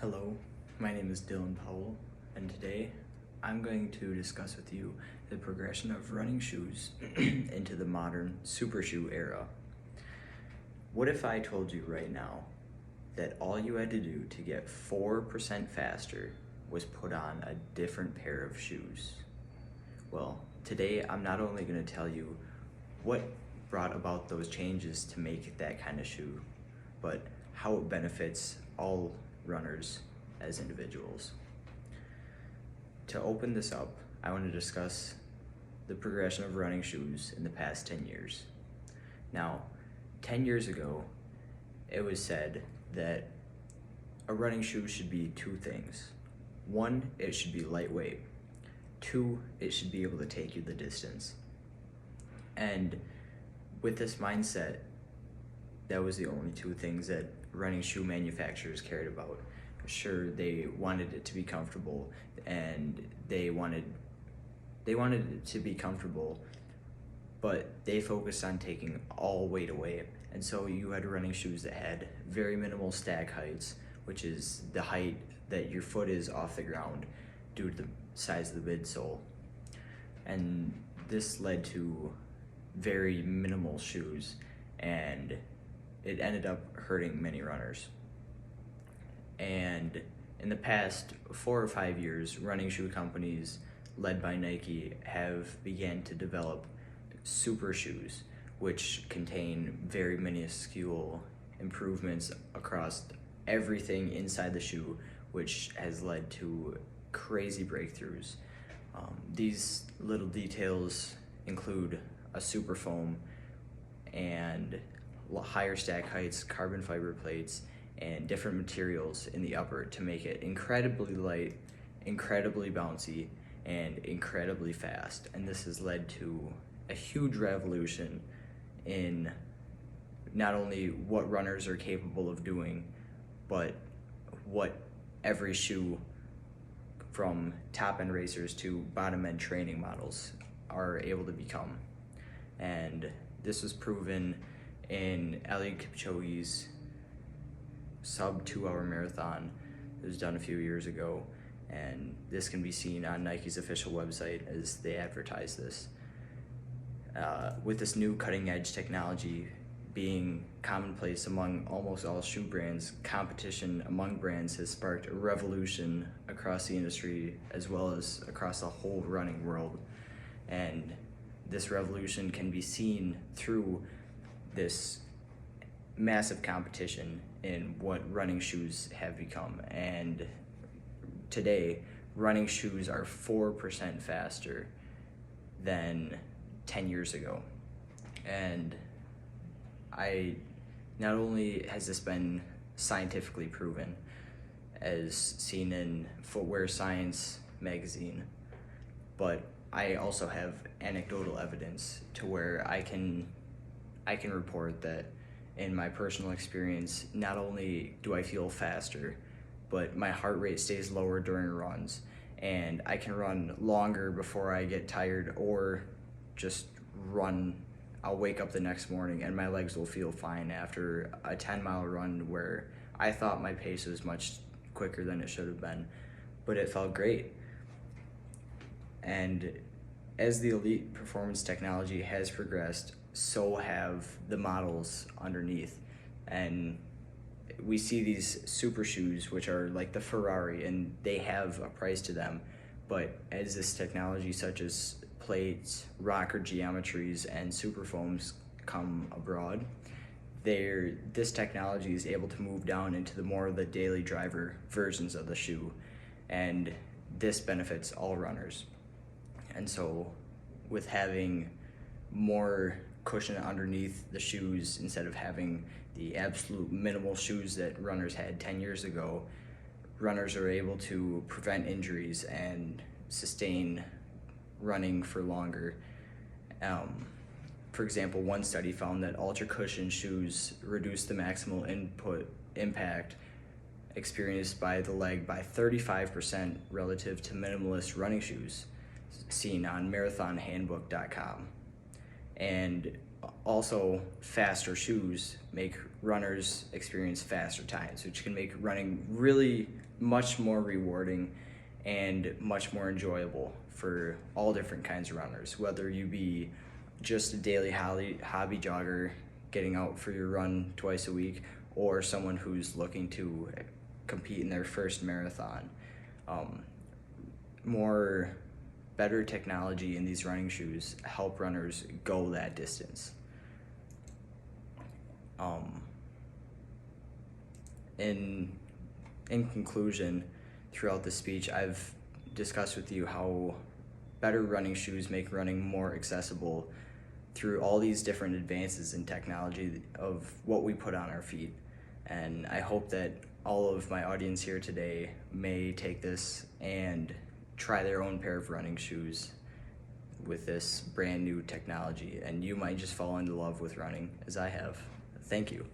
Hello, my name is Dylan Powell, and today I'm going to discuss with you the progression of running shoes into the modern super shoe era. What if I told you right now that all you had to do to get 4% faster was put on a different pair of shoes? Well, today I'm not only going to tell you what brought about those changes to make that kind of shoe, but how it benefits all runners as individuals. To open this up, I want to discuss the progression of running shoes in the past 10 years. Now, 10 years ago, it was said that a running shoe should be two things. One, it should be lightweight. Two, it should be able to take you the distance. And with this mindset, that was the only two things that running shoe manufacturers cared about. Sure, they wanted it to be comfortable, and they wanted it to be comfortable, but they focused on taking all weight away. And so you had running shoes that had very minimal stack heights, which is the height that your foot is off the ground due to the size of the midsole. And this led to very minimal shoes, and it ended up hurting many runners. And in the past 4 or 5 years, running shoe companies led by Nike have began to develop super shoes, which contain very minuscule improvements across everything inside the shoe, which has led to crazy breakthroughs. These little details include a super foam and higher stack heights, carbon fiber plates, and different materials in the upper to make it incredibly light, incredibly bouncy, and incredibly fast. And this has led to a huge revolution in not only what runners are capable of doing, but what every shoe, from top-end racers to bottom-end training models, are able to become. And this was proven in Eliud Kipchoge's sub 2-hour marathon that was done a few years ago, and this can be seen on Nike's official website as they advertise this. With this new cutting-edge technology being commonplace among almost all shoe brands, competition among brands has sparked a revolution across the industry as well as across the whole running world. And this revolution can be seen through this massive competition in what running shoes have become. And today, running shoes are 4% faster than 10 years ago. And not only has this been scientifically proven, as seen in Footwear Science magazine, but I also have anecdotal evidence to where I can report that in my personal experience, not only do I feel faster, but my heart rate stays lower during runs, and I can run longer before I get tired, or just run. I'll wake up the next morning and my legs will feel fine after a 10-mile run where I thought my pace was much quicker than it should have been, but it felt great. And as the elite performance technology has progressed, so have the models underneath. And we see these super shoes, which are like the Ferrari, and they have a price to them. But as this technology, such as plates, rocker geometries, and super foams come abroad, this technology is able to move down into the more of the daily driver versions of the shoe. And this benefits all runners. And so with having more cushion underneath the shoes instead of having the absolute minimal shoes that runners had 10 years ago, runners are able to prevent injuries and sustain running for longer. For example, one study found that ultra cushion shoes reduce the maximal impact experienced by the leg by 35% relative to minimalist running shoes, seen on marathonhandbook.com. And also, faster shoes make runners experience faster times, which can make running really much more rewarding and much more enjoyable for all different kinds of runners, whether you be just a daily hobby jogger getting out for your run twice a week, or someone who's looking to compete in their first marathon. More better technology in these running shoes help runners go that distance. In conclusion, throughout the speech, I've discussed with you how better running shoes make running more accessible through all these different advances in technology of what we put on our feet. And I hope that all of my audience here today may take this and try their own pair of running shoes with this brand new technology, and you might just fall into love with running as I have. Thank you.